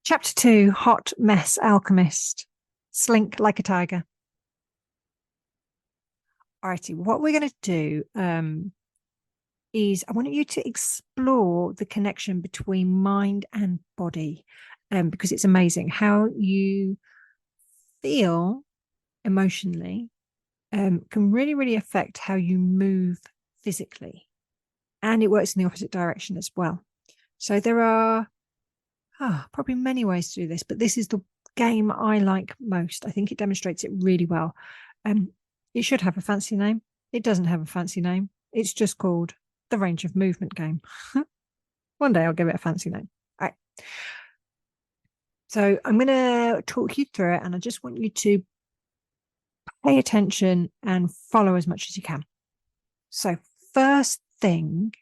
Chapter 2, Hot Mess Alchemist. Slink like a tiger. Alrighty, what we're going to do is I want you to explore the connection between mind and body, because it's amazing how you feel emotionally can really, really affect how you move physically. And it works in the opposite direction as well. So there are probably many ways to do this, but this is the game I like most. I think it demonstrates it really well. It should have a fancy name. It doesn't have a fancy name. It's just called the range of movement game. One day I'll give it a fancy name. All right. So I'm going to talk you through it, and I just want you to pay attention and follow as much as you can. So first thing,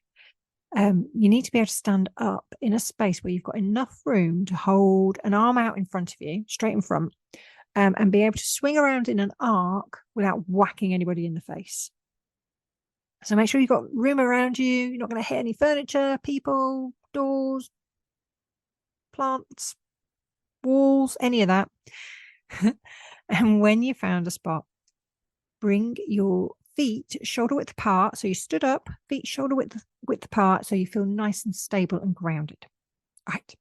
you need to be able to stand up in a space where you've got enough room to hold an arm out in front of you, straight in front, and be able to swing around in an arc without whacking anybody in the face. So make sure you've got room around you. You're not going to hit any furniture, people, doors, plants, walls, any of that. And when you found a spot, bring your feet shoulder width apart. So you stood up, feet shoulder width apart, so you feel nice and stable and grounded. All right.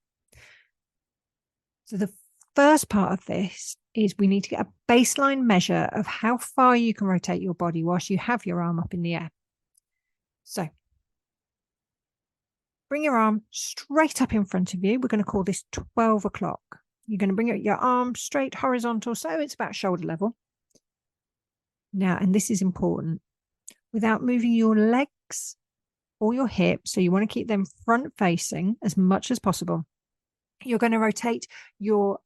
So the first part of this is we need to get a baseline measure of how far you can rotate your body whilst you have your arm up in the air. So bring your arm straight up in front of you. We're going to call this 12 o'clock. You're going to bring your arm straight horizontal, so it's about shoulder level. Now, and this is important, without moving your legs or your hips, so you want to keep them front facing as much as possible. You're going to rotate your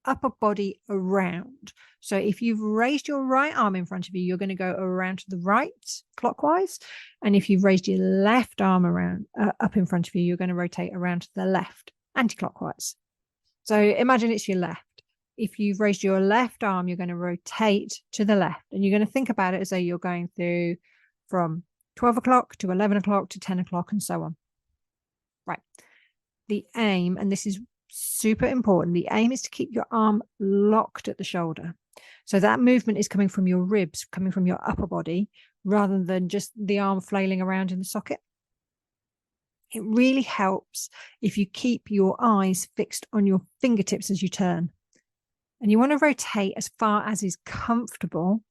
upper body around. So if you've raised your right arm in front of you, you're going to go around to the right clockwise. And if you've raised your left arm around up in front of you, you're going to rotate around to the left anti-clockwise. So imagine it's your left. If you've raised your left arm, you're going to rotate to the left, and you're going to think about it as though you're going through from 12 o'clock to 11 o'clock to 10 o'clock and so on. Right. The aim, and this is super important, the aim is to keep your arm locked at the shoulder. So that movement is coming from your ribs, coming from your upper body, rather than just the arm flailing around in the socket. It really helps if you keep your eyes fixed on your fingertips as you turn. And you want to rotate as far as is comfortable.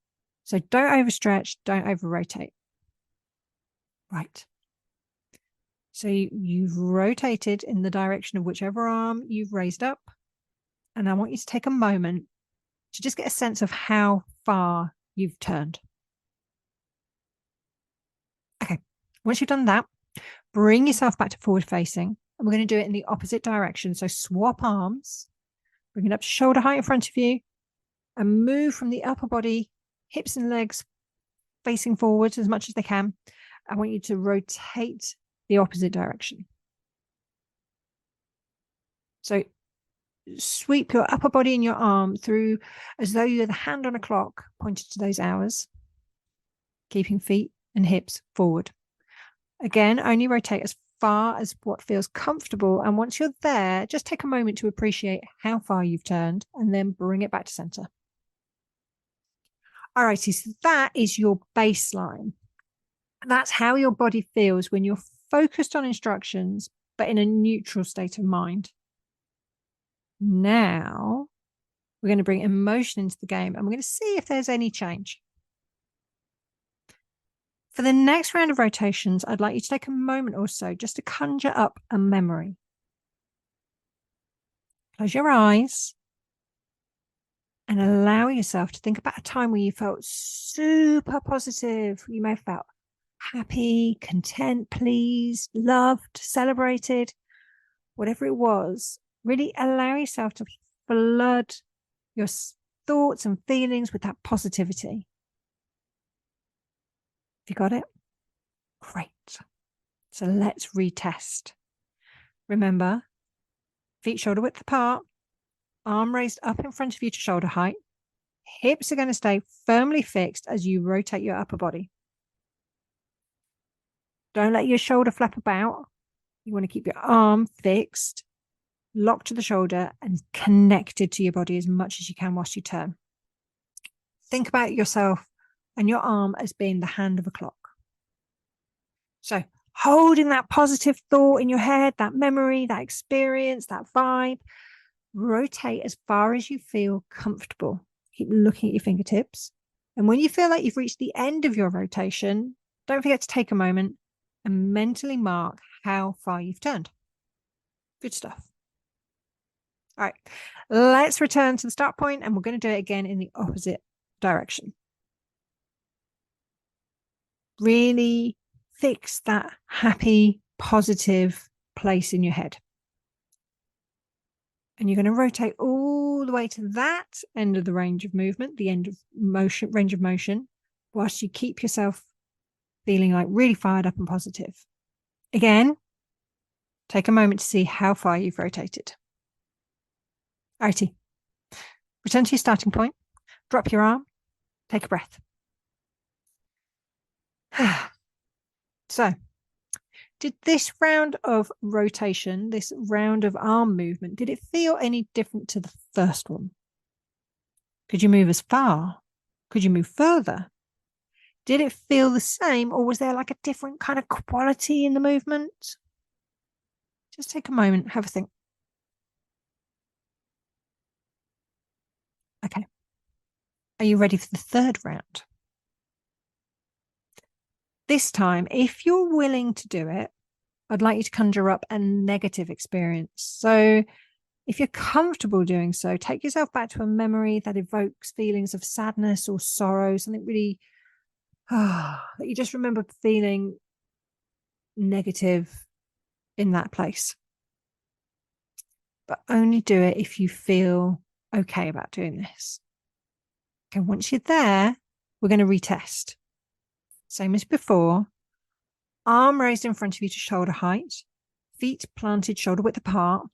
So don't overstretch, don't over-rotate. Right. So you've rotated in the direction of whichever arm you've raised up. And I want you to take a moment to just get a sense of how far you've turned. Okay. Once you've done that, bring yourself back to forward facing. And we're going to do it in the opposite direction. So swap arms. Bring it up to shoulder height in front of you, and move from the upper body, hips and legs facing forwards as much as they can. I want you to rotate the opposite direction. So sweep your upper body and your arm through as though you're the hand on a clock pointed to those hours, keeping feet and hips forward. Again, only rotate as far as what feels comfortable, and once you're there, just take a moment to appreciate how far you've turned and then bring it back to center. All righty, so that is your baseline. That's how your body feels when you're focused on instructions but in a neutral state of mind. Now we're going to bring emotion into the game, and we're going to see if there's any change. For the next round of rotations, I'd like you to take a moment or so just to conjure up a memory. Close your eyes and allow yourself to think about a time where you felt super positive. You may have felt happy, content, pleased, loved, celebrated, whatever it was. Really allow yourself to flood your thoughts and feelings with that positivity. You got it? Great. So let's retest. Remember, feet shoulder width apart, arm raised up in front of you to shoulder height. Hips are going to stay firmly fixed as you rotate your upper body. Don't let your shoulder flap about. You want to keep your arm fixed. locked to the shoulder and connected to your body as much as you can whilst you turn. Think about yourself and your arm as being the hand of a clock. So holding that positive thought in your head, that memory, that experience, that vibe, rotate as far as you feel comfortable. Keep looking at your fingertips. And when you feel like you've reached the end of your rotation, don't forget to take a moment and mentally mark how far you've turned. Good stuff. All right, let's return to the start point, and we're going to do it again in the opposite direction. Really fix that happy, positive place in your head. And you're going to rotate all the way to that end of the range of movement, the end of motion, range of motion, whilst you keep yourself feeling like really fired up and positive. Again, take a moment to see how far you've rotated. Alrighty. Return to your starting point. Drop your arm. Take a breath. So, did this round of rotation, this round of arm movement, did it feel any different to the first one? Could you move as far? Could you move further? Did it feel the same, or was there like a different kind of quality in the movement? Just take a moment, have a think. Okay. Are you ready for the third round? This time, if you're willing to do it, I'd like you to conjure up a negative experience. So if you're comfortable doing so, take yourself back to a memory that evokes feelings of sadness or sorrow, something really that you just remember feeling negative in that place. But only do it if you feel okay about doing this. Okay, once you're there, we're going to retest. Same as before. Arm raised in front of you to shoulder height, feet planted shoulder width apart.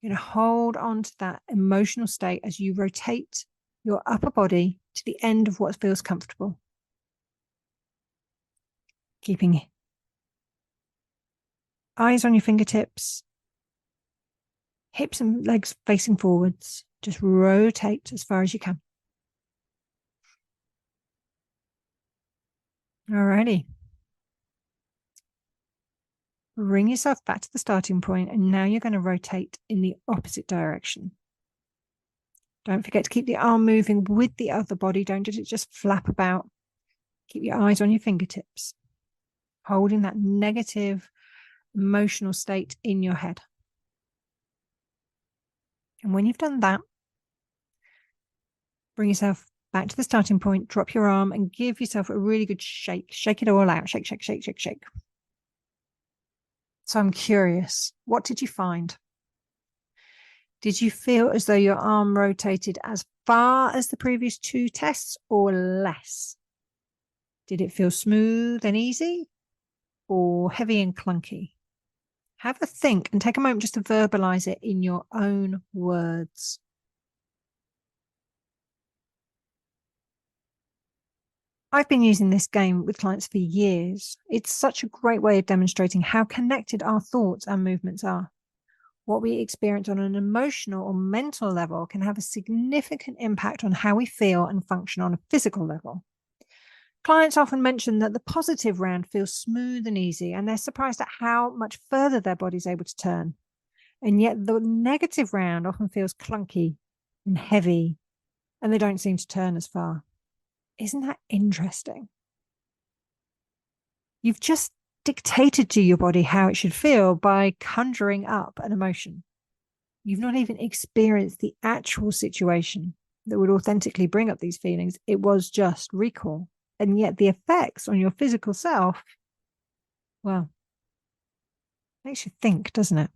You're going to hold on to that emotional state as you rotate your upper body to the end of what feels comfortable. Keeping eyes on your fingertips, hips and legs facing forwards. Just rotate as far as you can. Alrighty. Bring yourself back to the starting point, and now you're going to rotate in the opposite direction. Don't forget to keep the arm moving with the other body. Don't just flap about. Keep your eyes on your fingertips, holding that negative emotional state in your head. And when you've done that, bring yourself back to the starting point, drop your arm and give yourself a really good shake. Shake it all out. Shake, shake, shake, shake, shake. So I'm curious, what did you find? Did you feel as though your arm rotated as far as the previous two tests or less? Did it feel smooth and easy or heavy and clunky? Have a think and take a moment just to verbalize it in your own words. I've been using this game with clients for years. It's such a great way of demonstrating how connected our thoughts and movements are. What we experience on an emotional or mental level can have a significant impact on how we feel and function on a physical level. Clients often mention that the positive round feels smooth and easy, and they're surprised at how much further their body's able to turn. And yet the negative round often feels clunky and heavy, and they don't seem to turn as far. Isn't that interesting? You've just dictated to your body how it should feel by conjuring up an emotion. You've not even experienced the actual situation that would authentically bring up these feelings. It was just recall. And yet the effects on your physical self, well, makes you think, doesn't it?